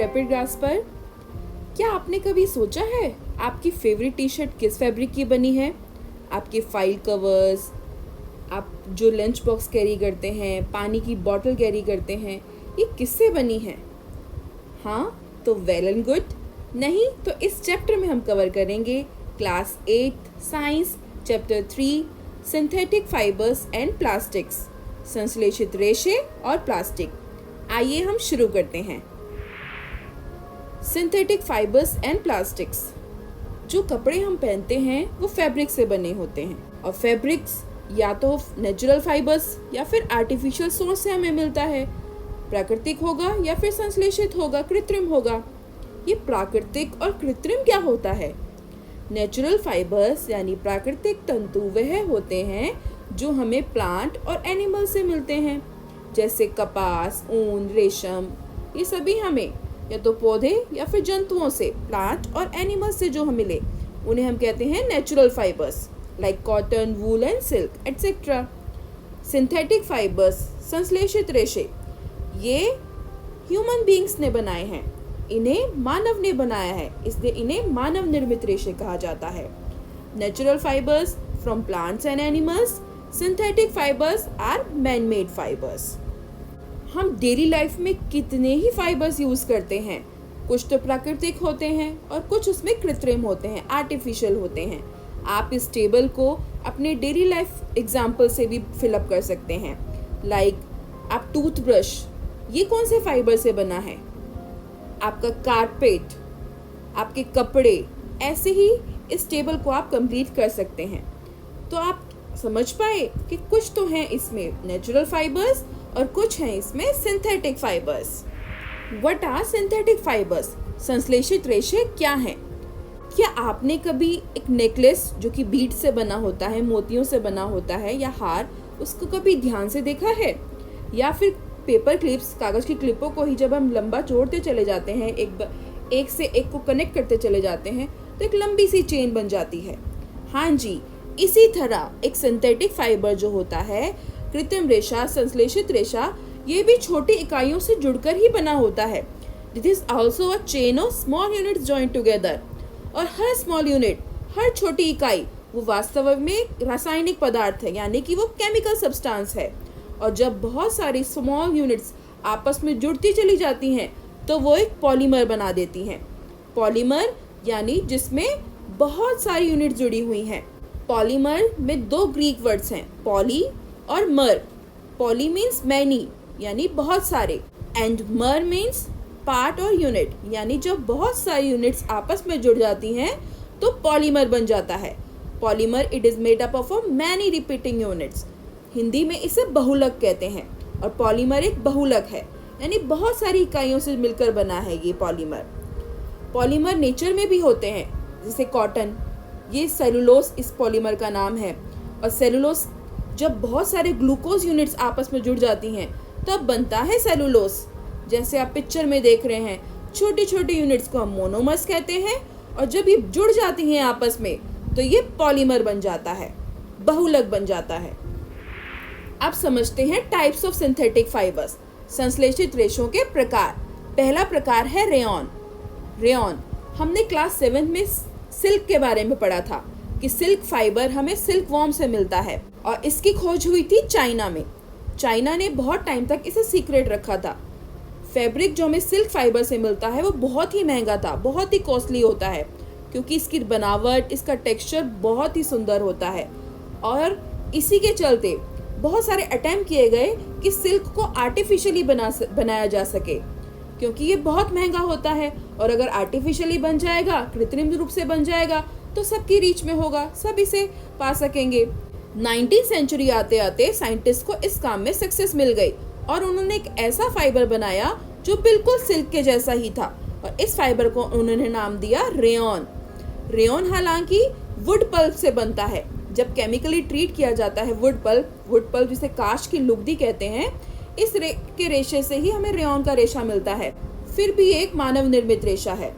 Rapid grass पर। क्या आपने कभी सोचा है आपकी फेवरेट टी शर्ट किस फैब्रिक की बनी है? आपके फाइल कवर्स, आप जो लंच बॉक्स कैरी करते हैं, पानी की बॉटल कैरी करते हैं, ये किससे बनी है? हाँ तो वेल एंड गुड। नहीं तो इस चैप्टर में हम कवर करेंगे class 8 science chapter 3 synthetic fibres and plastics, संश्लेषित रेशे और प्लास्टिक। आइए हम शुरू करते हैं। Synthetic fibres and plastics. जो कपड़े हम पहनते हैं वो फैब्रिक से बने होते हैं, और फैब्रिक्स या तो नेचुरल फाइबर्स या फिर आर्टिफिशियल सोर्स से हमें मिलता है। प्राकृतिक होगा या फिर संश्लेषित होगा, कृत्रिम होगा। ये प्राकृतिक और कृत्रिम क्या होता है? नेचुरल फाइबर्स यानी प्राकृतिक तंतु वह होते हैं जो हमें प्लांट और एनिमल से मिलते हैं, जैसे कपास, ऊन, रेशम। ये सभी हमें या तो पौधे या फिर जंतुओं से, प्लांट और एनिमल से जो हमें मिले, उन्हें हम कहते हैं natural fibres, like cotton, wool and silk etcetera. Synthetic fibres, संश्लेषित रेशे, ये ह्यूमन बीइंग्स ने बनाए हैं, इन्हें मानव ने बनाया है, इसलिए इन्हें मानव निर्मित रेशे कहा जाता है। Natural fibres from plants and animals, synthetic fibres are man made fibres. हम डेली लाइफ में कितने ही फाइबर्स यूज करते हैं। कुछ तो प्राकृतिक होते हैं और कुछ उसमें कृत्रिम होते हैं, आर्टिफिशियल होते हैं। आप इस टेबल को अपने डेली लाइफ एग्जाम्पल से भी फिलअप कर सकते हैं। लाइक आप टूथब्रश, ये कौन से फाइबर से बना है? आपका कारपेट, आपके कपड़े, ऐसे ही इस टेबल को आप कंप्लीट कर सकते हैं। तो आप समझ पाए कि कुछ तो हैं इसमें नेचुरल फाइबर्स और कुछ हैं इसमें synthetic fibres. What are synthetic fibres? संश्लेषित रेशे क्या हैं? क्या आपने कभी एक नेकलेस जो कि बीड से बना होता है, मोतियों से बना होता है, या हार, उसको कभी ध्यान से देखा है? या फिर पेपर क्लिप्स, कागज की क्लिपों को ही जब हम लंबा जोड़ते चले जाते हैं, एक से एक को कनेक्ट करते चले जाते हैं, तो एक लंबी सी चेन बन जाती है। हाँ जी, इसी तरह एक सिंथेटिक फाइबर जो होता है, कृत्रिम रेशा, संश्लेषित रेशा, ये भी छोटी इकाइयों से जुड़कर ही बना होता है। This is also a chain of small units joined together. और हर स्मॉल यूनिट, हर छोटी इकाई, वो वास्तव में एक रासायनिक पदार्थ है, यानी कि वो केमिकल सब्सटेंस है। और जब बहुत सारी स्मॉल यूनिट्स आपस में जुड़ती चली जाती हैं, तो वो एक पॉलीमर बना देती हैं। पॉलीमर यानी जिसमें बहुत सारी यूनिट जुड़ी हुई हैं। पॉलीमर में दो ग्रीक वर्ड्स हैं, पॉली और मर। पॉली मीन्स मैनी, यानी बहुत सारे, एंड मर मीन्स पार्ट और यूनिट, यानी जब बहुत सारी यूनिट्स आपस में जुड़ जाती हैं तो पॉलीमर बन जाता है। Polymer, it is made up of many repeating units. Hindi में इसे बहुलक कहते हैं, और पॉलीमर एक बहुलक है, यानी बहुत सारी इकाइयों से मिलकर बना है ये पॉलीमर। पॉलीमर नेचर में भी होते हैं, जैसे कॉटन, ये सेलुलोस इस पॉलीमर का नाम है। और सेलुलोस, जब बहुत सारे ग्लूकोज यूनिट्स आपस में जुड़ जाती हैं तब बनता है सेलुलोस। जैसे आप पिक्चर में देख रहे हैं, छोटी छोटी यूनिट्स को हम मोनोमर्स कहते हैं, और जब ये जुड़ जाती हैं आपस में तो ये पॉलीमर बन जाता है, बहुलक बन जाता है। अब समझते हैं टाइप्स ऑफ सिंथेटिक फाइबर्स, संश्लेषित रेशों के प्रकार। पहला प्रकार है रेयॉन। रेयॉन, हमने क्लास 7 में सिल्क के बारे में पढ़ा था कि सिल्क फाइबर हमें सिल्क वॉर्म से मिलता है, और इसकी खोज हुई थी चाइना में। चाइना ने बहुत टाइम तक इसे सीक्रेट रखा था। फैब्रिक जो हमें सिल्क फाइबर से मिलता है वो बहुत ही महंगा था, बहुत ही कॉस्टली होता है, क्योंकि इसकी बनावट, इसका टेक्सचर बहुत ही सुंदर होता है। और इसी के चलते बहुत सारे अटेम्प्ट किए गए कि सिल्क को आर्टिफिशियली बनाया जा सके, क्योंकि ये बहुत महंगा होता है, और अगर आर्टिफिशियली बन जाएगा, कृत्रिम रूप से बन जाएगा, तो सबकी रीच में होगा, सब इसे पा सकेंगे। 19वीं सेंचुरी आते आते साइंटिस्ट को इस काम में सक्सेस मिल गई, और उन्होंने एक ऐसा फाइबर बनाया जो बिल्कुल सिल्क के जैसा ही था, और इस फाइबर को उन्होंने नाम दिया रेयॉन। रेयॉन हालांकि वुड पल्प से बनता है। जब केमिकली ट्रीट किया जाता है वुड पल्प जिसे काश की लुगदी कहते हैं, इस के रेशे से ही हमें रेयॉन का रेशा मिलता है। फिर भी एक मानव निर्मित रेशा है।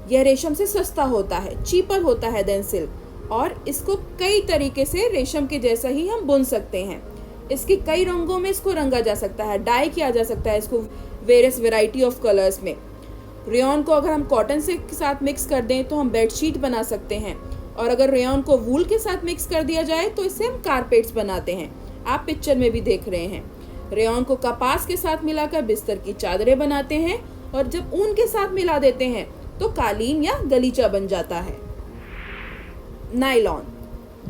यह रेशम से सस्ता होता है, चीपर होता है देन सिल्क, और इसको कई तरीके से रेशम के जैसा ही हम बुन सकते हैं। इसके कई रंगों में इसको रंगा जा सकता है, डाई किया जा सकता है इसको वेरियस वेराइटी ऑफ कलर्स में। रेयॉन को अगर हम कॉटन से के साथ मिक्स कर दें तो हम बेडशीट बना सकते हैं, और अगर रेयॉन को वूल के साथ मिक्स कर दिया जाए तो इससे हम कारपेट्स बनाते हैं। आप पिक्चर में भी देख रहे हैं। रेयॉन को कपास के साथ मिलाकर बिस्तर की चादरें बनाते हैं, और जब ऊन के साथ मिला देते हैं तो कालीन या गलीचा बन जाता है। नायलॉन,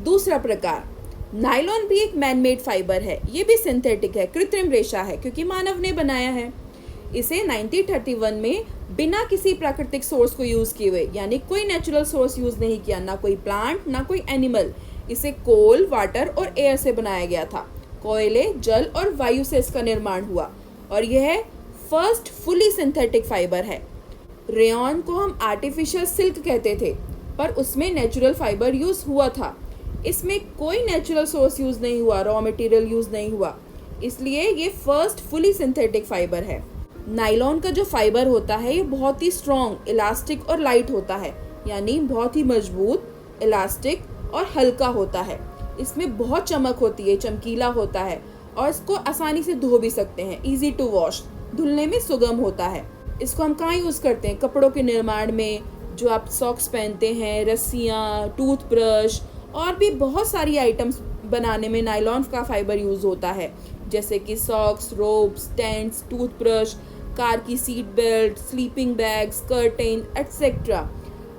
दूसरा प्रकार। नायलॉन भी एक मैनमेड फाइबर है। ये भी सिंथेटिक है, कृत्रिम रेशा है, क्योंकि मानव ने बनाया है। इसे 1931 में बिना किसी प्राकृतिक सोर्स को यूज किए हुए, यानी कोई नेचुरल सोर्स यूज नहीं किया, ना कोई प्लांट ना कोई एनिमल, इसे कोल, वाटर और एयर से बनाया गया था। कोयले, जल और वायु से इसका निर्माण हुआ, और यह फर्स्ट फुली सिंथेटिक फाइबर है। रेयॉन को हम आर्टिफिशियल सिल्क कहते थे, पर उसमें नेचुरल फाइबर यूज हुआ था। इसमें कोई नेचुरल सोर्स यूज नहीं हुआ, रॉ मटेरियल यूज नहीं हुआ, इसलिए ये फर्स्ट फुली सिंथेटिक फाइबर है। नायलॉन का जो फाइबर होता है ये बहुत ही स्ट्रॉन्ग, इलास्टिक और लाइट होता है, यानी बहुत ही मजबूत, इलास्टिक और हल्का होता है। इसमें बहुत चमक होती है, चमकीला होता है, और इसको आसानी से धो भी सकते हैं, इजी टू वॉश, धुलने में सुगम होता है। इसको हम कहाँ यूज़ करते हैं? कपड़ों के निर्माण में, जो आप सॉक्स पहनते हैं, रस्सियाँ, टूथब्रश और भी बहुत सारी आइटम्स बनाने में नायलॉन का फाइबर यूज़ होता है, जैसे कि socks, robes, tents, toothbrush, car की seat belt, sleeping bags, curtain etcetera.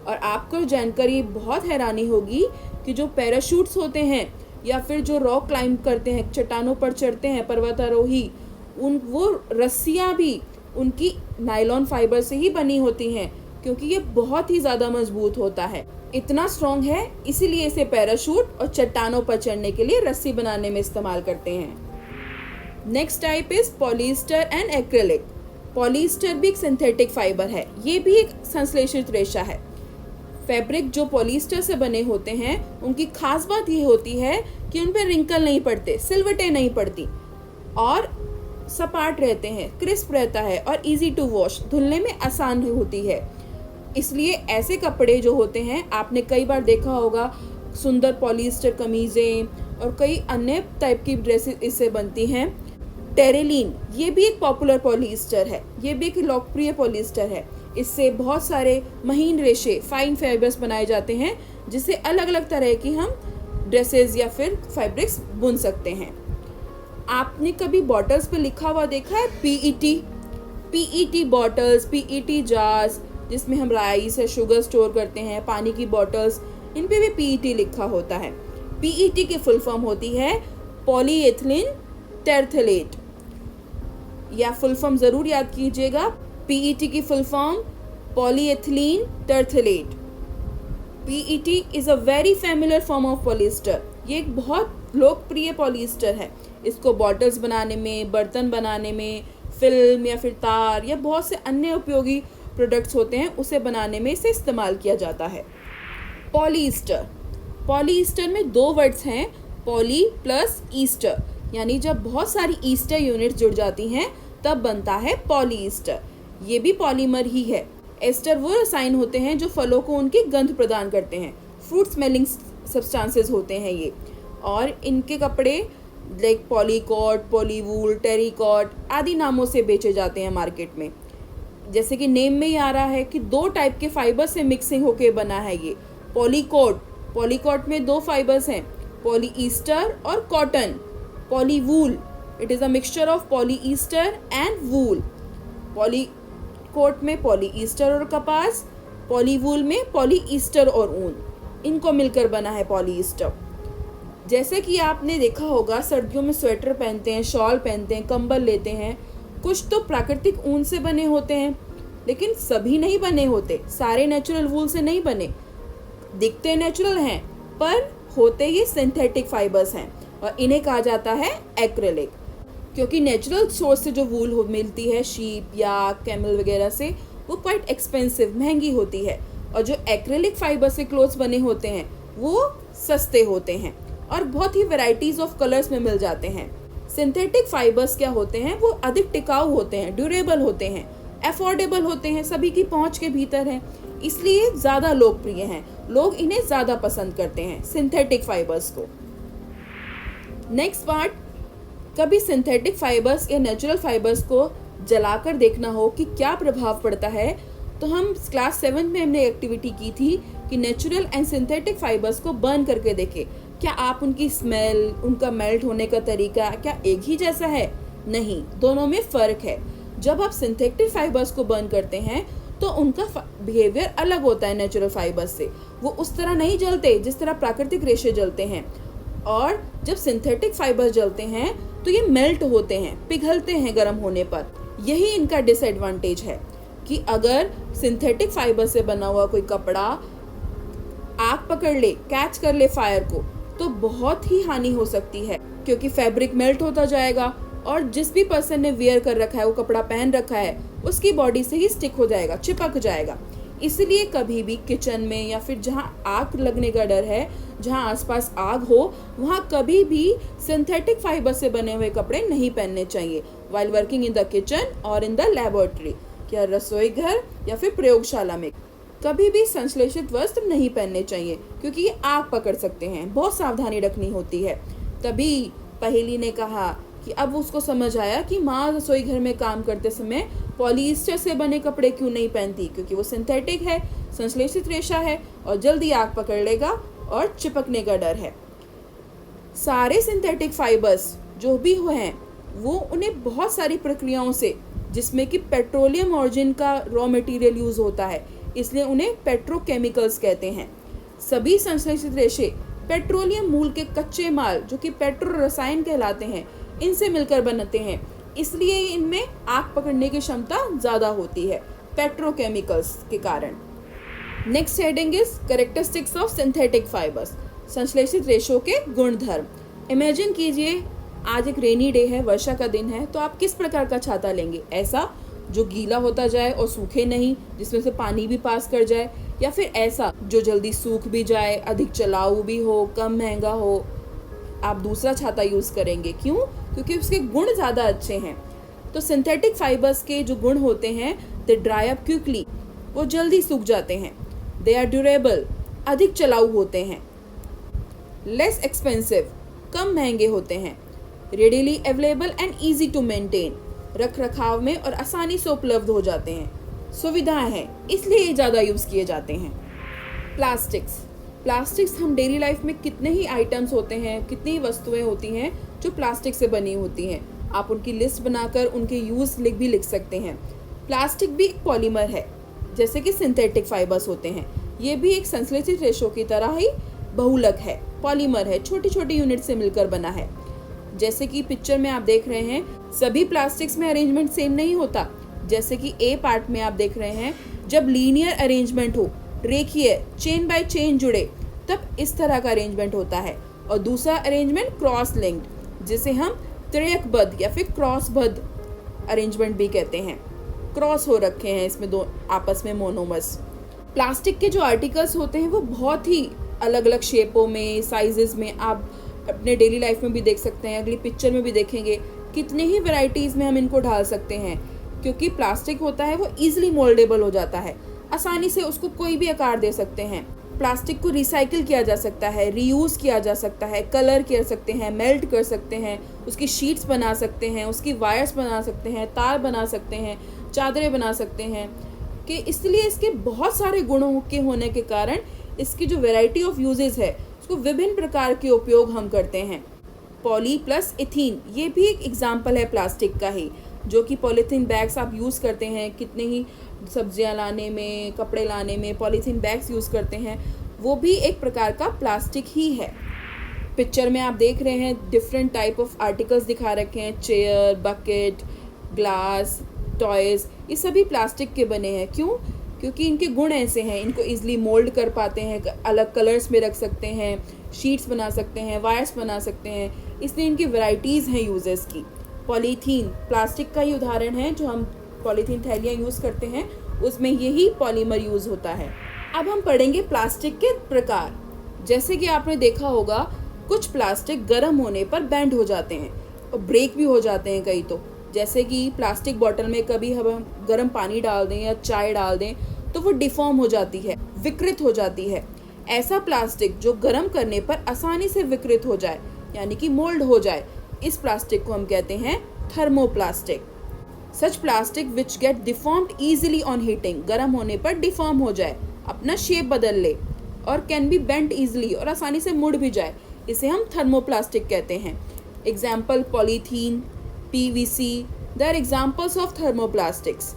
और आपको जानकारी बहुत हैरानी होगी कि जो पैराशूट्स होते हैं या फिर जो रॉक क्लाइंब करते हैं, चट्टानों पर चढ़ते हैं पर्वतारोही, वो रस्सियाँ भी उनकी नायलॉन फाइबर से ही बनी होती हैं, क्योंकि ये बहुत ही ज़्यादा मजबूत होता है, इतना स्ट्रॉन्ग है, इसीलिए इसे पैराशूट और चट्टानों पर चढ़ने के लिए रस्सी बनाने में इस्तेमाल करते हैं। Next type is polyester and acrylic. Polyester भी एक सिंथेटिक फाइबर है। ये भी एक संश्लेषित रेशा है। फैब्रिक जो पॉलिएस्टर से बने होते हैं, उनकी खास बात ये होती है कि उन पर रिंकल नहीं पड़ते, सिलवटें नहीं पड़ती, और सपाट रहते हैं, क्रिस्प रहता है, और इजी टू वॉश, धुलने में आसान होती है। इसलिए ऐसे कपड़े जो होते हैं, आपने कई बार देखा होगा, सुंदर पॉलिएस्टर कमीज़ें और कई अन्य टाइप की ड्रेसेस इससे बनती हैं। टेरेलिन, ये भी एक पॉपुलर पॉलिएस्टर है, ये भी एक लोकप्रिय पॉलिएस्टर है। इससे बहुत सारे महीन रेशे, फाइन फाइबर्स बनाए जाते हैं, जिससे अलग अलग तरह की हम ड्रेसेस या फिर फैब्रिक्स बुन सकते हैं। आपने कभी बॉटल्स पे लिखा हुआ देखा है पीईटी बॉटल्स, पीईटी जार्स, जिसमें हम राइस या शुगर स्टोर करते हैं, पानी की बॉटल्स, इन पे भी पीईटी लिखा होता है। पीईटी की फुल फॉर्म होती है पॉलीएथिलीन टेरथलेट, या फुल फॉर्म ज़रूर याद कीजिएगा। पीईटी की full form polyethylene terephthalate. PET is a very familiar form of polyester. ये एक बहुत लोकप्रिय पॉलिएस्टर है। इसको बॉटल्स बनाने में, बर्तन बनाने में, फिल्म या फिर तार या बहुत से अन्य उपयोगी प्रोडक्ट्स होते हैं, उसे बनाने में इसे इस्तेमाल किया जाता है। पॉलीएस्टर, पॉलीएस्टर में दो वर्ड्स हैं, पॉली प्लस ईस्टर, यानी जब बहुत सारी ईस्टर यूनिट्स जुड़ जाती हैं तब बनता है पॉलीएस्टर। ये भी पॉलीमर ही है। एस्टर वो रसायन होते हैं जो फलों को उनकी गंध प्रदान करते हैं, फ्रूट स्मेलिंग सब्सटेंसेस होते हैं ये, और इनके कपड़े लाइक पॉलीकॉट, पॉलीवूल, टेरिकॉट आदि नामों से बेचे जाते हैं मार्केट में। जैसे कि नेम में ही आ रहा है कि दो टाइप के फाइबर से मिक्सिंग होके बना है ये। पॉलीकॉट में दो फाइबर्स हैं, पॉलीईस्टर और cotton. Polywool, it is a mixture of polyester and wool. Polycot में पॉलीईस्टर और कपास, पॉलीवूल में पॉलीईस्टर और ऊन, इनको मिलकर बना है पॉलीईस्टर। जैसे कि आपने देखा होगा, सर्दियों में स्वेटर पहनते हैं, शॉल पहनते हैं, कंबल लेते हैं, कुछ तो प्राकृतिक ऊन से बने होते हैं, लेकिन सभी नहीं बने होते, सारे नेचुरल वूल से नहीं बने। दिखते नेचुरल हैं पर होते ही सिंथेटिक फाइबर्स हैं, और इन्हें कहा जाता है एक्रिलिक। क्योंकि नेचुरल सोर्स से जो वूल मिलती है, शीप या कैमल वगैरह से, वो क्वाइट एक्सपेंसिव, महंगी होती है, और जो एक्रिलिक फाइबर से क्लोथ्स बने होते हैं वो सस्ते होते हैं और बहुत ही वैरायटीज ऑफ कलर्स में मिल जाते हैं। सिंथेटिक फाइबर्स क्या होते हैं, वो अधिक टिकाऊ होते हैं, ड्यूरेबल होते हैं, अफोर्डेबल होते हैं, सभी की पहुंच के भीतर हैं, इसलिए ज़्यादा लोकप्रिय हैं, लोग इन्हें ज़्यादा पसंद करते हैं सिंथेटिक फाइबर्स को। नेक्स्ट पार्ट, कभी सिंथेटिक फाइबर्स या नेचुरल फाइबर्स को जलाकर देखना हो कि क्या प्रभाव पड़ता है, तो हम क्लास 7 में हमने एक्टिविटी की थी कि नेचुरल एंड सिंथेटिक फाइबर्स को बर्न करके देखें क्या आप उनकी स्मेल, उनका मेल्ट होने का तरीका क्या एक ही जैसा है? नहीं, दोनों में फ़र्क है। जब आप सिंथेटिक फाइबर्स को बर्न करते हैं तो उनका बिहेवियर अलग होता है नेचुरल फाइबर्स से। वो उस तरह नहीं जलते जिस तरह प्राकृतिक रेशे जलते हैं। और जब सिंथेटिक फाइबर्स जलते हैं तो ये मेल्ट होते हैं, पिघलते हैं गर्म होने पर। यही इनका डिसएडवांटेज है कि अगर सिंथेटिक फाइबर से बना हुआ कोई कपड़ा आग पकड़ ले, कैच कर ले फायर को, तो बहुत ही हानि हो सकती है, क्योंकि फैब्रिक मेल्ट होता जाएगा और जिस भी पर्सन ने वियर कर रखा है, वो कपड़ा पहन रखा है, उसकी बॉडी से ही स्टिक हो जाएगा, चिपक जाएगा। इसलिए कभी भी किचन में या फिर जहाँ आग लगने का डर है, जहाँ आसपास आग हो, वहाँ कभी भी सिंथेटिक फाइबर से बने हुए कपड़े नहीं पहनने चाहिए while working in the kitchen और इन द लैबोरेटरी, या रसोई घर या फिर प्रयोगशाला में। कभी भी संश्लेषित वस्त्र नहीं पहनने चाहिए क्योंकि ये आग पकड़ सकते हैं, बहुत सावधानी रखनी होती है। तभी पहेली ने कहा कि अब उसको समझ आया कि माँ रसोई घर में काम करते समय पॉलीस्टर से बने कपड़े क्यों नहीं पहनती, क्योंकि वो सिंथेटिक है, संश्लेषित रेशा है और जल्दी आग पकड़ लेगा और चिपकने का डर है। सारे सिंथेटिक फाइबर्स जो भी हैं वो उन्हें बहुत सारी प्रक्रियाओं से, जिसमें कि पेट्रोलियम ऑरिजिन का रॉ मटेरियल यूज होता है, इसलिए उन्हें पेट्रोकेमिकल्स कहते हैं। सभी संश्लेषित रेशे पेट्रोलियम मूल के कच्चे माल जो कि पेट्रो रसायन कहलाते हैं, इनसे मिलकर बनते हैं, इसलिए इनमें आग पकड़ने की क्षमता ज़्यादा होती है पेट्रोकेमिकल्स के कारण। Next heading is characteristics of synthetic fibres, संश्लेषित रेशों के गुणधर्म। इमेजिन कीजिए आज एक रेनी डे है, वर्षा का दिन है, तो आप किस प्रकार का छाता लेंगे? ऐसा जो गीला होता जाए और सूखे नहीं, जिसमें से पानी भी पास कर जाए, या फिर ऐसा जो जल्दी सूख भी जाए, अधिक चलाऊ भी हो, कम महंगा हो? आप दूसरा छाता यूज करेंगे। क्यों? क्योंकि उसके गुण ज़्यादा अच्छे हैं। तो सिंथेटिक फाइबर्स के जो गुण होते हैं, दे ड्राई अप क्विकली, वो जल्दी सूख जाते हैं। दे आर ड्यूरेबल, अधिक चलाऊ होते हैं। लेस एक्सपेंसिव, कम महंगे होते हैं। Readily available and easy to maintain, रख रखाव में और आसानी से उपलब्ध हो जाते हैं। सुविधाएं हैं, इसलिए ये ज़्यादा यूज़ किए जाते हैं। प्लास्टिक्स हम डेली लाइफ में कितने ही आइटम्स होते हैं, कितनी ही वस्तुएं होती हैं जो प्लास्टिक से बनी होती हैं। आप उनकी लिस्ट बनाकर उनके यूज़ लिख सकते हैं। प्लास्टिक भी एक पॉलीमर है, जैसे कि सिंथेटिक फाइबर्स होते हैं। ये भी एक संश्लेषित रेशों की तरह ही बहुलक है, पॉलीमर है, छोटी छोटी यूनिट से मिलकर बना है। जैसे कि पिक्चर में आप देख रहे हैं, सभी प्लास्टिक्स में अरेंजमेंट सेम नहीं होता। जैसे कि ए पार्ट में आप देख रहे हैं, जब लीनियर अरेंजमेंट हो, रेखीय चेन बाय चेन जुड़े, तब इस तरह का अरेंजमेंट होता है। और दूसरा अरेंजमेंट क्रॉस लिंक्ड, जिसे हम त्रियकबद्ध या फिर क्रॉसबद्ध अरेंजमेंट भी कहते हैं। क्रॉस हो रखे हैं इसमें दो आपस में मोनोमर्स। प्लास्टिक के जो आर्टिकल्स होते हैं वो बहुत ही अलग अलग शेपों में, साइजेस में आप अपने डेली लाइफ में भी देख सकते हैं। अगली पिक्चर में भी देखेंगे कितने ही वैरायटीज़ में हम इनको ढाल सकते हैं, क्योंकि प्लास्टिक होता है वो ईजिली मोल्डेबल हो जाता है, आसानी से उसको कोई भी आकार दे सकते हैं। प्लास्टिक को रिसाइकिल किया जा सकता है, रीयूज़ किया जा सकता है, कलर कर सकते हैं, मेल्ट कर सकते हैं, उसकी शीट्स बना सकते हैं, उसकी वायर्स बना सकते हैं, तार बना सकते हैं, चादरें बना सकते हैं। कि इसलिए इसके बहुत सारे गुणों के होने के कारण इसकी जो वैरायटी ऑफ यूजेस है, उसको विभिन्न प्रकार के उपयोग हम करते हैं। पॉली प्लस इथीन, ये भी एक एग्जाम्पल है प्लास्टिक का ही, जो कि पॉलीथीन बैग्स आप यूज़ करते हैं, कितने ही सब्जियां लाने में, कपड़े लाने में पॉलीथीन बैग्स यूज़ करते हैं, वो भी एक प्रकार का प्लास्टिक ही है। पिक्चर में आप देख रहे हैं डिफरेंट टाइप ऑफ आर्टिकल्स दिखा रखे हैं, चेयर, बकेट, ग्लास, टॉयज़, ये सभी प्लास्टिक के बने हैं। क्यों? क्योंकि इनके गुण ऐसे हैं, इनको ईजिली मोल्ड कर पाते हैं, अलग कलर्स में रख सकते हैं, शीट्स बना सकते हैं, वायर्स बना सकते हैं, इसलिए इनकी वैराइटीज़ हैं यूजेस की। पॉलीथीन प्लास्टिक का ही उदाहरण है, जो हम पॉलीथीन थैलियाँ यूज़ करते हैं, उसमें यही पॉलीमर यूज़ होता है। अब हम पढ़ेंगे प्लास्टिक के प्रकार। जैसे कि आपने देखा होगा, कुछ प्लास्टिक गर्म होने पर बेंड हो जाते हैं और ब्रेक भी हो जाते हैं कई तो। जैसे कि प्लास्टिक बॉटल में कभी हम गर्म पानी डाल दें या चाय डाल दें तो वो डिफॉर्म हो जाती है, विकृत हो जाती है। ऐसा प्लास्टिक जो गर्म करने पर आसानी से विकृत हो जाए, यानी कि मोल्ड हो जाए, इस प्लास्टिक को हम कहते हैं thermoplastic. Such plastic which get deformed easily on heating, गर्म होने पर डिफॉर्म हो जाए, अपना शेप बदल ले, और कैन बी बेंट ईजिली, और आसानी से मुड़ भी जाए, इसे हम थर्मोप्लास्टिक कहते हैं. Example polythene, PVC, they are examples of thermoplastics.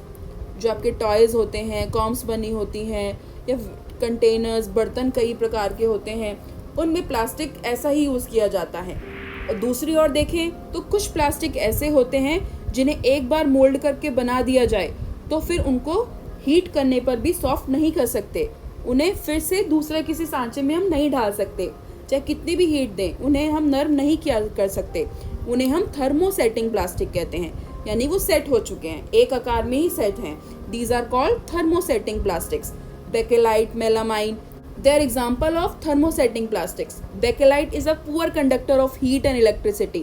जो आपके टॉयज़ होते हैं, कॉम्स बनी होती हैं, या कंटेनर्स, बर्तन कई प्रकार के होते हैं, उनमें प्लास्टिक ऐसा ही यूज़ किया जाता है. और दूसरी ओर देखें तो कुछ प्लास्टिक ऐसे होते हैं जिन्हें एक बार मोल्ड करके बना दिया जाए तो फिर उनको हीट करने पर भी सॉफ्ट नहीं कर सकते. उन्हें फिर से दूसरे किसी सांचे में हम नहीं डाल सकते, चाहे कितनी भी हीट दें, उन्हें हम नर्म नहीं किया कर सकते. उन्हें हम थर्मोसेटिंग प्लास्टिक कहते हैं, यानी वो सेट हो चुके हैं, एक आकार में ही सेट हैं. These are called thermosetting plastics. Bakelite, melamine, they are example of thermosetting plastics. Bakelite is a poor conductor of heat and electricity.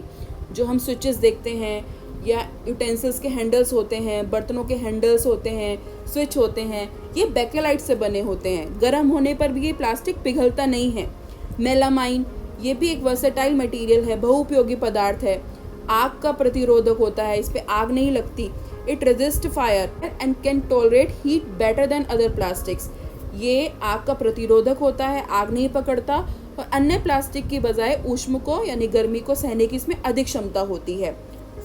जो हम स्विचेस देखते हैं या यूटेंसिल्स के हैंडल्स होते हैं, बर्तनों के हैंडल्स होते हैं, स्विच होते हैं, ये बेकेलाइट से बने होते हैं. गर्म होने पर भी ये प्लास्टिक पिघलता नहीं है. मेलामाइन, ये भी एक वर्सेटाइल मटेरियल है, बहुउपयोगी पदार्थ है, आग का प्रतिरोधक होता है, इस पे आग नहीं लगती. It resist fire and can tolerate heat better than other plastics. ये आग का प्रतिरोधक होता है, आग नहीं पकड़ता, और अन्य प्लास्टिक की बजाय ऊष्म को यानी गर्मी को सहने की इसमें अधिक क्षमता होती है.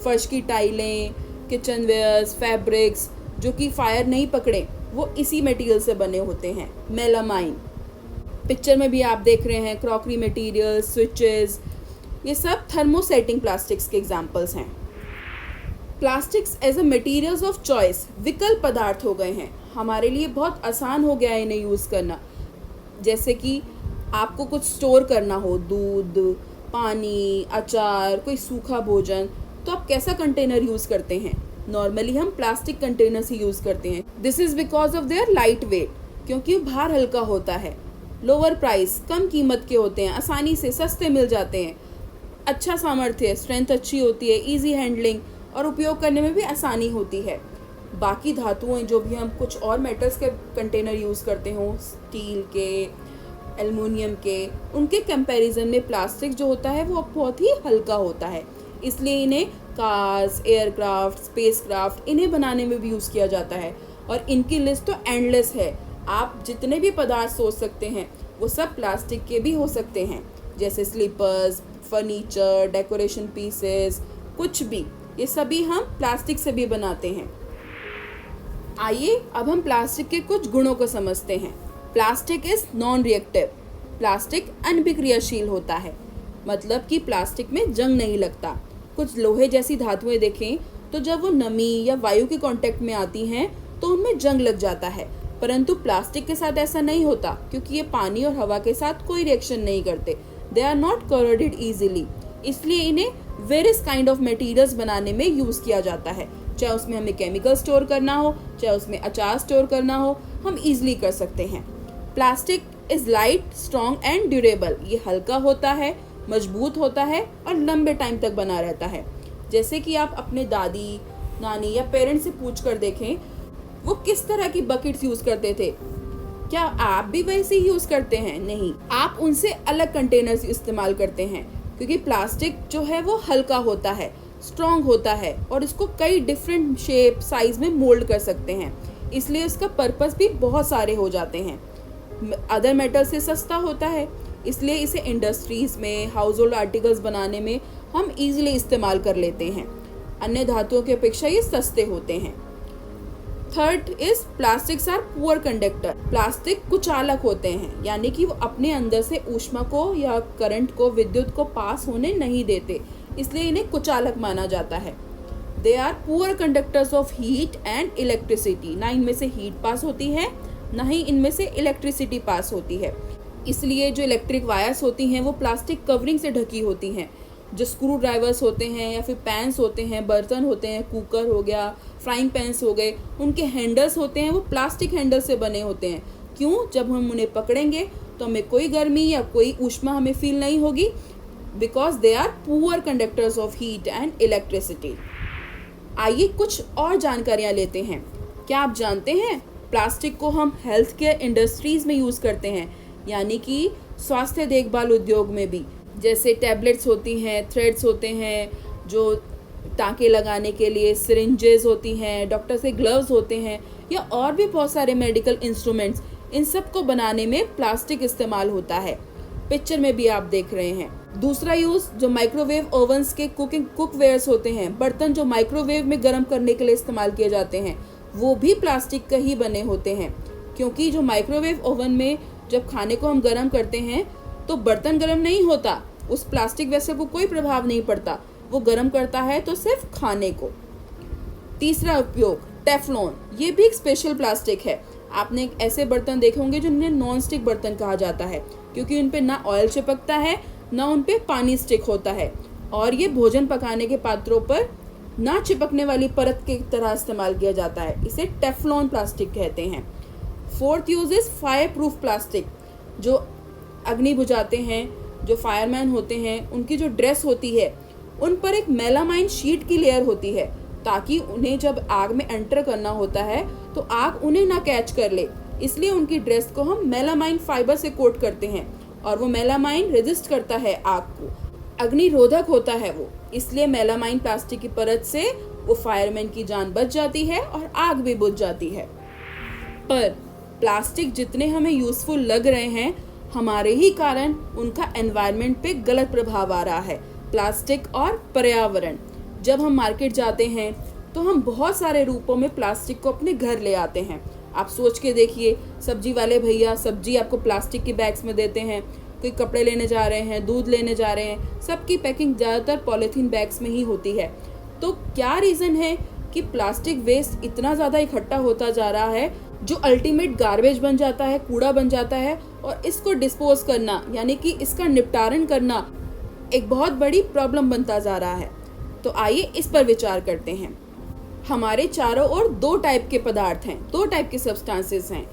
फर्श की टाइलें, किचन वेयर्स, फैब्रिक्स जो कि फायर नहीं पकड़े, वो इसी मटेरियल से बने होते हैं, मेलामाइन. पिक्चर में भी आप देख रहे हैं क्रॉकरी मटेरियल, स्विचेस, ये सब थर्मोसेटिंग प्लास्टिक्स के एग्जाम्पल्स हैं. Plastics as a materials of choice, विकल्प पदार्थ हो गए हैं. हमारे लिए बहुत आसान हो गया है इन्हें यूज़ करना. जैसे कि आपको कुछ स्टोर करना हो, दूध, पानी, अचार, कोई सूखा भोजन, तो आप कैसा कंटेनर यूज़ करते हैं? नॉर्मली हम प्लास्टिक कंटेनर्स ही यूज़ करते हैं. This is because of their light weight, क्योंकि भार हल्का होता है. लोअर प्राइस, कम कीमत के होते हैं, आसानी से सस्ते मिल जाते हैं. अच्छा सामर्थ्य, स्ट्रेंथ अच्छी होती है, ईजी हैंडलिंग, और उपयोग करने में भी आसानी होती है. बाकी धातुएं जो भी हम कुछ और मेटल्स के कंटेनर यूज़ करते हों, स्टील के, एल्युमिनियम के, उनके कंपैरिजन में प्लास्टिक जो होता है वो बहुत ही हल्का होता है. इसलिए इन्हें कार्स, एयरक्राफ्ट, स्पेसक्राफ्ट, इन्हें बनाने में भी यूज़ किया जाता है. और इनकी लिस्ट तो एंडलेस है. आप जितने भी पदार्थ सोच सकते हैं वो सब प्लास्टिक के भी हो सकते हैं, जैसे स्लीपर्स, फर्नीचर, डेकोरेशन पीसेस, कुछ भी, ये सभी हम प्लास्टिक से भी बनाते हैं. आइए अब हम प्लास्टिक के कुछ गुणों को समझते हैं. Plastic is non reactive, plastic अनभिक्रियाशील होता है, मतलब कि प्लास्टिक में जंग नहीं लगता. कुछ लोहे जैसी धातुएं देखें तो जब वो नमी या वायु के कांटेक्ट में आती हैं तो उनमें जंग लग जाता है, परंतु प्लास्टिक के साथ ऐसा नहीं होता, क्योंकि ये पानी और हवा के साथ कोई रिएक्शन नहीं करते. They are not corroded easily, इसलिए इन्हें वेरियस काइंड ऑफ मटेरियल्स बनाने में यूज़ किया जाता है. चाहे उसमें हमें केमिकल स्टोर करना हो, चाहे उसमें अचार स्टोर करना हो, हम इजीली कर सकते हैं. Plastic is light, strong and durable. ये हल्का होता है, मजबूत होता है और लंबे टाइम तक बना रहता है. जैसे कि आप अपने दादी, नानी या पेरेंट्स से पूछ कर देखें वो किस तरह की बकेट्स यूज़ करते थे. क्या आप भी वैसे ही यूज़ करते हैं? नहीं, आप उनसे अलग कंटेनर्स इस्तेमाल करते हैं, क्योंकि प्लास्टिक जो है वो हल्का होता है, स्ट्रॉन्ग होता है, और इसको कई डिफरेंट शेप, साइज में मोल्ड कर सकते हैं. इसलिए इसका पर्पस भी बहुत सारे हो जाते हैं. अदर मेटल से सस्ता होता है, इसलिए इसे इंडस्ट्रीज़ में, हाउस होल्ड आर्टिकल्स बनाने में हम इजीली इस्तेमाल कर लेते हैं. अन्य धातुओं की अपेक्षा ये सस्ते होते हैं. Third is plastics are poor conductor. Plastic कुचालक होते हैं, यानी कि वो अपने अंदर से ऊष्मा को या करंट को, विद्युत को पास होने नहीं देते, इसलिए इन्हें कुचालक माना जाता है. They are poor conductors of heat and electricity. ना इनमें से हीट पास होती है, ना ही इनमें से इलेक्ट्रिसिटी पास होती है. इसलिए जो इलेक्ट्रिक वायर्स होती हैं वो प्लास्टिक कवरिंग से ढकी होती हैं. जो स्क्रू ड्राइवर्स होते हैं या फिर पैन्स होते हैं, बर्तन होते हैं, कुकर हो गया, फ्राइंग पैन्स हो गए, उनके हैंडल्स होते हैं वो प्लास्टिक हैंडल से बने होते हैं. क्यों? जब हम उन्हें पकड़ेंगे तो हमें कोई गर्मी या कोई ऊष्मा हमें फील नहीं होगी, because they are poor conductors of heat and electricity. आइए कुछ और जानकारियाँ लेते हैं. क्या आप जानते हैं प्लास्टिक को हम हेल्थ केयर इंडस्ट्रीज़ में यूज़ करते हैं, यानी कि स्वास्थ्य देखभाल उद्योग में भी. जैसे टैबलेट्स होती हैं, थ्रेड्स होते हैं, जो टाँके लगाने के लिए सिरिंजेस होती हैं, डॉक्टर के ग्लव्स होते हैं, या और भी बहुत सारे मेडिकल इंस्ट्रूमेंट्स, इन सब को बनाने में प्लास्टिक इस्तेमाल होता है। पिक्चर में भी आप देख रहे हैं। दूसरा यूज जो माइक्रोवेव ओवन्स के कुकवेयर्स होते हैं, बर्तन जो माइक्रोवेव में गर्म करने के लिए इस्तेमाल किए जाते हैं, वो भी प्लास्टिक का ही बने होते हैं। क्योंकि जो माइक्रोवेव ओवन में जब खाने को हम गर्म करते हैं तो बर्तन गर्म नहीं होता, उस प्लास्टिक वेसल को कोई प्रभाव नहीं पड़ता, वो गर्म करता है तो सिर्फ खाने को। तीसरा उपयोग टेफ्लॉन, ये भी एक स्पेशल प्लास्टिक है। आपने ऐसे बर्तन देखे होंगे जिन्हें नॉन स्टिक बर्तन कहा जाता है, क्योंकि उन पे ना ऑयल चिपकता है ना उन पे पानी स्टिक होता है, और ये भोजन पकाने के पात्रों पर ना चिपकने वाली परत की तरह इस्तेमाल किया जाता है। इसे टेफ्लॉन प्लास्टिक कहते हैं। Fourth use is fire proof plastic. जो अग्नि बुझाते हैं, जो फायरमैन होते हैं, उनकी जो ड्रेस होती है उन पर एक मेलामाइन शीट की लेयर होती है, ताकि उन्हें जब आग में एंटर करना होता है तो आग उन्हें ना कैच कर ले। इसलिए उनकी ड्रेस को हम मेलामाइन फाइबर से कोट करते हैं, और वो मेलामाइन रेजिस्ट करता है आग को, अग्निरोधक होता है वो। इसलिए मेलामाइन प्लास्टिक की परत से वो फायरमैन की जान बच जाती है और आग भी बुझ जाती है। पर प्लास्टिक जितने हमें यूजफुल लग रहे हैं, हमारे ही कारण उनका एनवायरनमेंट पे गलत प्रभाव आ रहा है। प्लास्टिक और पर्यावरण, जब हम मार्केट जाते हैं तो हम बहुत सारे रूपों में प्लास्टिक को अपने घर ले आते हैं। आप सोच के देखिए, सब्जी वाले भैया सब्जी आपको प्लास्टिक के बैग्स में देते हैं, कोई कपड़े लेने जा रहे हैं, दूध लेने जा रहे हैं, सबकी पैकिंग ज़्यादातर पॉलीथीन बैग्स में ही होती है। तो क्या रीज़न है कि प्लास्टिक वेस्ट इतना ज़्यादा इकट्ठा होता जा रहा है, जो अल्टीमेट गार्बेज बन जाता है, कूड़ा बन जाता है, और इसको डिस्पोज करना यानी कि इसका निपटारण करना एक बहुत बड़ी प्रॉब्लम बनता जा रहा है। तो आइए इस पर विचार करते हैं। हमारे चारों ओर दो टाइप के पदार्थ हैं, दो टाइप के सब्सटेंसेस हैं।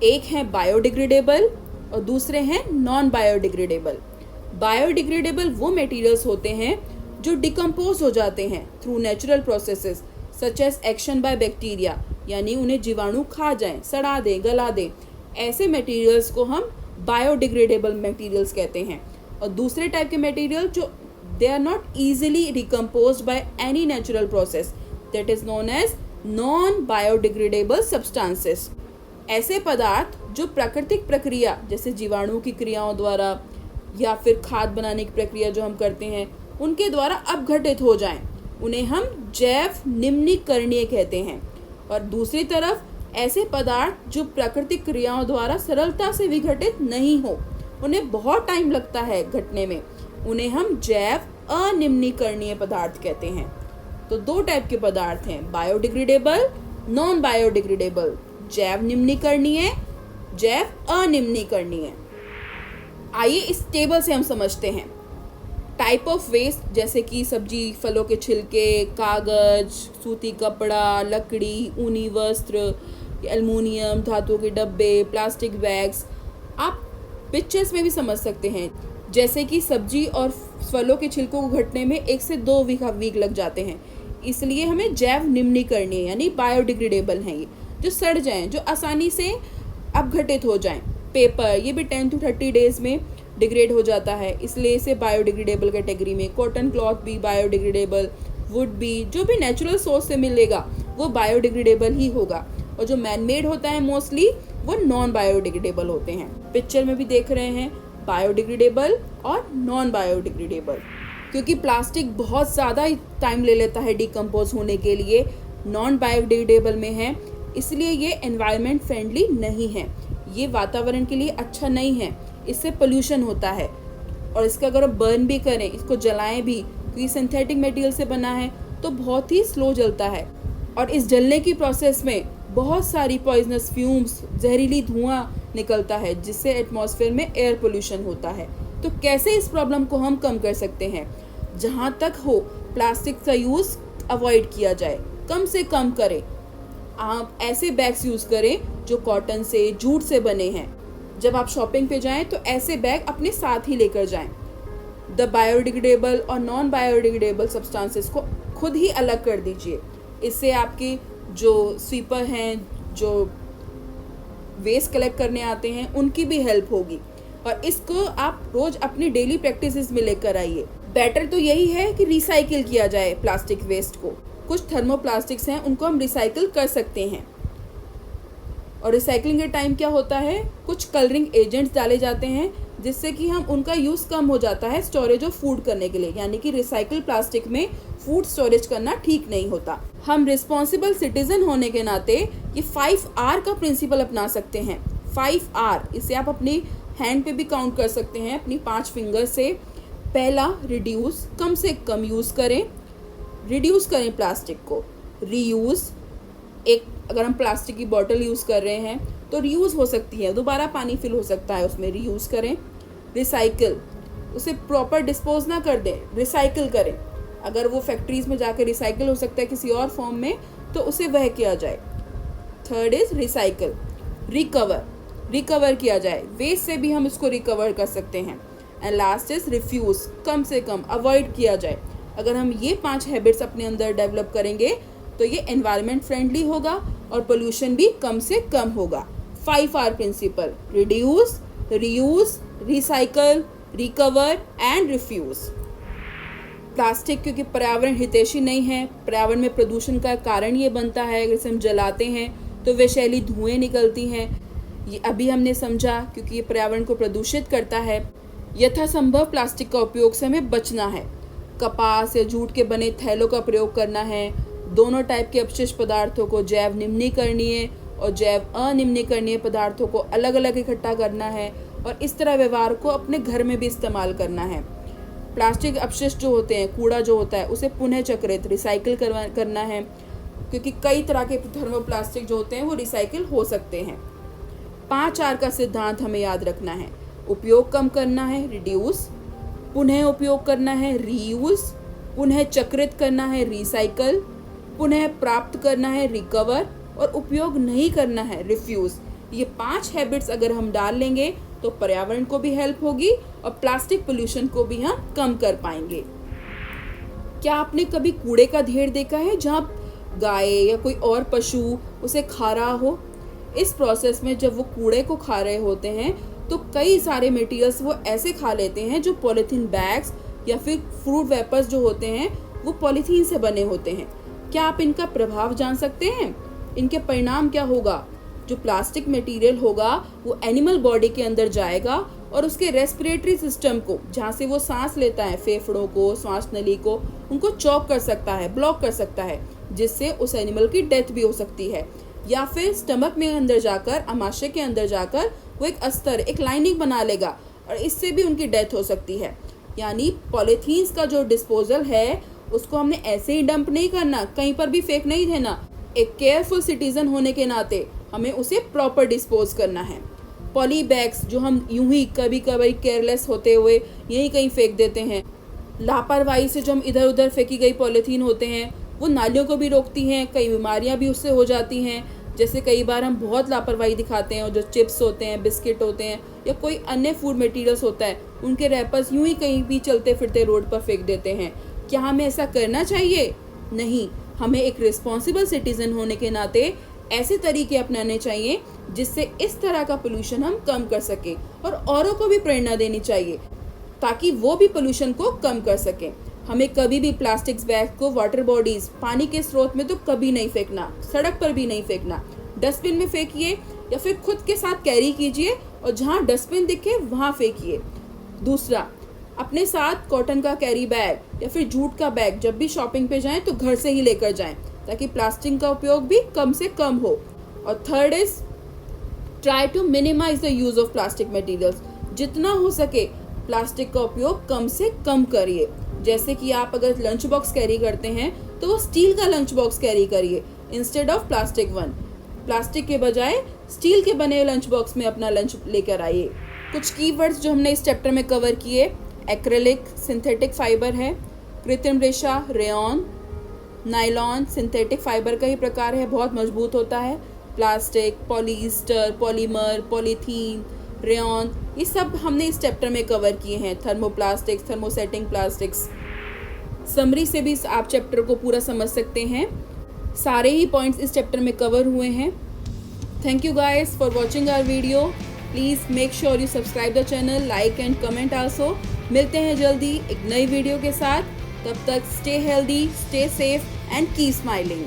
एक है बायोडिग्रेडेबल और दूसरे हैं नॉन बायोडिग्रेडेबल। बायोडिग्रेडेबल वो मटेरियल्स होते हैं जो डिकम्पोज हो जाते हैं through natural processes such as action by bacteria, यानी उन्हें जीवाणु खा जाएं, सड़ा दें, गला दें। ऐसे मटेरियल्स को हम बायोडिग्रेडेबल मटेरियल्स कहते हैं। और दूसरे टाइप के मटेरियल जो they are not easily decomposed by any natural process, that is known as non biodegradable substances. ऐसे पदार्थ जो प्राकृतिक प्रक्रिया जैसे जीवाणु की क्रियाओं द्वारा या फिर खाद बनाने की प्रक्रिया जो हम करते हैं उनके द्वारा अपघटित हो जाएं, उन्हें हम जैव निम्नीकरणीय कहते हैं। और दूसरी तरफ ऐसे पदार्थ जो प्राकृतिक क्रियाओं द्वारा सरलता से विघटित नहीं हो, उन्हें बहुत टाइम लगता है घटने में, उन्हें हम जैव अनिम्नीकरणीय पदार्थ कहते हैं। तो दो टाइप के पदार्थ हैं, बायोडिग्रेडेबल, नॉन बायोडिग्रेडेबल, जैव निम्नीकरणीय, जैव अनिम्नीकरणीय। आइए इस टेबल से हम समझते हैं। टाइप ऑफ वेस्ट जैसे कि सब्जी, फलों के छिलके, कागज, सूती कपड़ा, लकड़ी, ऊनी वस्त्र, एल्युमिनियम, धातु के डब्बे, प्लास्टिक बैग्स। आप पिक्चर्स में भी समझ सकते हैं, जैसे कि सब्जी और फलों के छिलकों को घटने में 1 से 2 वीक लग जाते हैं। इसलिए हमें जैव निम्नीकरणीय यानी बायोडिग्रेडेबल हैं ये, जो सड़ जाएं, जो आसानी से अपघटित हो जाएं। पेपर, ये भी 10 to 30 डेज में डिग्रेड हो जाता है, इसलिए इसे बायोडिग्रेडेबल कैटेगरी में। कॉटन क्लॉथ भी बायोडिग्रेडेबल, वुड भी, जो भी नेचुरल सोर्स से मिलेगा वो बायोडिग्रेडेबल ही होगा, और जो मैनमेड होता है मोस्टली वो नॉन बायोडिग्रेडेबल होते हैं। पिक्चर में भी देख रहे हैं बायोडिग्रेडेबल और नॉन बायोडिग्रेडेबल। क्योंकि प्लास्टिक बहुत ज़्यादा टाइम ले लेता है डिकम्पोज होने के लिए, नॉन बायोडिग्रेडेबल में है, इसलिए ये एनवायरनमेंट फ्रेंडली नहीं है, ये वातावरण के लिए अच्छा नहीं है, इससे पोल्यूशन होता है। और इसका अगर आप बर्न भी करें, इसको जलाएं भी, क्योंकि सिंथेटिक मटेरियल से बना है तो बहुत ही स्लो जलता है, और इस जलने की प्रोसेस में बहुत सारी पॉइजनस फ्यूम्स, जहरीली धुआं निकलता है, जिससे एटमॉस्फेयर में एयर पोल्यूशन होता है। तो कैसे इस प्रॉब्लम को हम कम कर सकते हैं? जहाँ तक हो प्लास्टिक का यूज़ अवॉइड किया जाए, कम से कम करें। आप ऐसे बैग्स यूज़ करें जो कॉटन से, जूट से बने हैं। जब आप शॉपिंग पे जाएं तो ऐसे बैग अपने साथ ही लेकर जाएं। द बायोडिग्रेडेबल और नॉन बायोडिग्रेडेबल सब्सटेंसेस को खुद ही अलग कर दीजिए। इससे आपकी जो स्वीपर हैं, जो वेस्ट कलेक्ट करने आते हैं, उनकी भी हेल्प होगी। और इसको आप रोज अपनी डेली प्रैक्टिसेस में लेकर आइए। बेटर तो यही है कि रिसाइकिल किया जाए प्लास्टिक वेस्ट को। कुछ थर्मोप्लास्टिक्स हैं, उनको हम रिसाइकिल कर सकते हैं। और रिसाइकलिंग के टाइम क्या होता है, कुछ कलरिंग एजेंट्स डाले जाते हैं जिससे कि हम उनका यूज़ कम हो जाता है स्टोरेज ऑफ फूड करने के लिए, यानी कि रिसाइकिल प्लास्टिक में फूड स्टोरेज करना ठीक नहीं होता। हम रिस्पॉन्सिबल सिटीजन होने के नाते ये 5R का प्रिंसिपल अपना सकते हैं। 5R, इसे आप अपनी हैंड पे भी काउंट कर सकते हैं, अपनी 5 फिंगर से। पहला, रिड्यूस, कम से कम यूज़ करें, रिड्यूस करें प्लास्टिक को। रीयूज़, एक अगर हम प्लास्टिक की बॉटल यूज़ कर रहे हैं तो रीयूज़ हो सकती है, दोबारा पानी फिल हो सकता है उसमें, रीयूज़ करें। रिसाइकिल, उसे प्रॉपर डिस्पोज ना कर दें, रिसाइकिल करें। अगर वो फैक्ट्रीज में जाकर रिसाइकिल हो सकता है किसी और फॉर्म में, तो उसे वह किया जाए। Third is recycle, recover, recover किया जाए, वेस्ट से भी हम इसको रिकवर कर सकते हैं। एंड लास्ट इज रिफ्यूज़, कम से कम अवॉइड किया जाए। अगर हम ये 5 हैबिट्स अपने अंदर डेवलप करेंगे तो ये एनवायरनमेंट फ्रेंडली होगा और पोल्यूशन भी कम से कम होगा। 5R principle, reduce, reuse, recycle, recover and refuse. Plastic क्योंकि पर्यावरण हितैषी नहीं है, पर्यावरण में प्रदूषण का कारण ये बनता है, अगर इसे हम जलाते हैं तो विषैली धुएं निकलती हैं। ये अभी हमने समझा क्योंकि ये पर्यावरण को प्रदूषित करता है। यथासंभव प्लास्टिक का उपयोग से हमें बचना है। कपास या जूट के बने थैलों का प्रयोग करना है। दोनों टाइप के अपशिष्ट पदार्थों को जैव निम्नीकरणीय और जैव अनिम्नीकरणीय पदार्थों को अलग अलग इकट्ठा करना है और इस तरह व्यवहार को अपने घर में भी इस्तेमाल करना है। प्लास्टिक अपशिष्ट जो होते हैं, कूड़ा जो होता है, उसे पुनः चक्रित, रिसाइकिल करना है, क्योंकि कई तरह के थर्मोप्लास्टिक जो होते हैं वो रिसाइकिल हो सकते हैं। 5R का सिद्धांत हमें याद रखना है। उपयोग कम करना है, रिड्यूस, पुनः उपयोग करना है, रीयूज, पुनः चक्रित करना है, रिसाइकल, पुनः प्राप्त करना है, रिकवर, और उपयोग नहीं करना है, रिफ्यूज। ये 5 हैबिट्स अगर हम डाल लेंगे तो पर्यावरण को भी हेल्प होगी और प्लास्टिक पोल्यूशन को भी हम कम कर पाएंगे। क्या आपने कभी कूड़े का ढेर देखा है जहाँ गाय या कोई और पशु उसे खा रहा हो? इस प्रोसेस में जब वो कूड़े को खा रहे होते हैं तो कई सारे मटेरियल्स वो ऐसे खा लेते हैं जो पॉलीथीन बैग्स या फिर फ्रूट वेपर्स जो होते हैं वो पॉलीथीन से बने होते हैं। क्या आप इनका प्रभाव जान सकते हैं? इनके परिणाम क्या होगा? जो प्लास्टिक मटेरियल होगा वो एनिमल बॉडी के अंदर जाएगा और उसके रेस्पिरेटरी सिस्टम को, जहाँ से वो सांस लेता है, फेफड़ों को, श्वास नली को, उनको चौक कर सकता है, ब्लॉक कर सकता है, जिससे उस एनिमल की डेथ भी हो सकती है। या फिर स्टमक में अंदर जाकर, आमाशय के अंदर जाकर वो एक अस्तर, एक लाइनिंग बना लेगा और इससे भी उनकी डेथ हो सकती है। यानी पॉलीथीन्स का जो डिस्पोजल है उसको हमने ऐसे ही डंप नहीं करना, कहीं पर भी फेंक नहीं देना। एक केयरफुल सिटीजन होने के नाते हमें उसे प्रॉपर डिस्पोज करना है। पॉली बैग्स जो हम यूं ही कभी कभी केयरलेस होते हुए यहीं कहीं फेंक देते हैं, लापरवाही से जो हम इधर उधर फेंकी गई पॉलीथीन होते हैं वो नालियों को भी रोकती हैं, कई बीमारियां भी उससे हो जाती हैं। जैसे कई बार हम बहुत लापरवाही दिखाते हैं और जो चिप्स होते हैं, बिस्किट होते हैं या कोई अन्य फूड मटेरियल्स होता है, उनके रैपर्स यूं ही कहीं भी चलते फिरते रोड पर फेंक देते हैं। क्या हमें ऐसा करना चाहिए? नहीं, हमें एक रिस्पॉन्सिबल सिटीजन होने के नाते ऐसे तरीके अपनाने चाहिए जिससे इस तरह का पोल्यूशन हम कम कर सकें और औरों को भी प्रेरणा देनी चाहिए ताकि वो भी पोल्यूशन को कम कर सकें। हमें कभी भी प्लास्टिक बैग को वाटर बॉडीज, पानी के स्रोत में तो कभी नहीं फेंकना, सड़क पर भी नहीं फेंकना, डस्टबिन में फेंकिए या फिर खुद के साथ कैरी कीजिए और जहाँ डस्टबिन दिखे वहाँ फेंकिए। दूसरा, अपने साथ कॉटन का कैरी बैग या फिर जूट का बैग जब भी शॉपिंग पे जाएं तो घर से ही लेकर जाएं ताकि प्लास्टिक का उपयोग भी कम से कम हो। और third is try to minimise the use of plastic materials. जितना हो सके प्लास्टिक का उपयोग कम से कम करिए। जैसे कि आप अगर लंच बॉक्स कैरी करते हैं तो वो स्टील का लंच बॉक्स कैरी करिए instead of plastic one. Plastic के बजाय स्टील के बने लंच बॉक्स में अपना लंच लेकर आइए। कुछ कीवर्ड्स जो हमने इस चैप्टर में कवर किए, एक्रेलिक सिंथेटिक फाइबर है, कृत्रिम रेशा रेयॉन, नायलॉन सिंथेटिक फाइबर का ही प्रकार है, बहुत मजबूत होता है, plastic, polyester, polymer, polythene, rayon, ये सब हमने इस चैप्टर में कवर किए हैं। Thermoplastics, thermosetting plastics. समरी से भी आप चैप्टर को पूरा समझ सकते हैं। सारे ही पॉइंट्स इस चैप्टर में कवर हुए हैं। Thank you guys for watching our video. Please make sure you subscribe the channel, like and comment also. मिलते हैं जल्दी एक नई वीडियो के साथ। तब तक stay healthy, stay safe and keep smiling.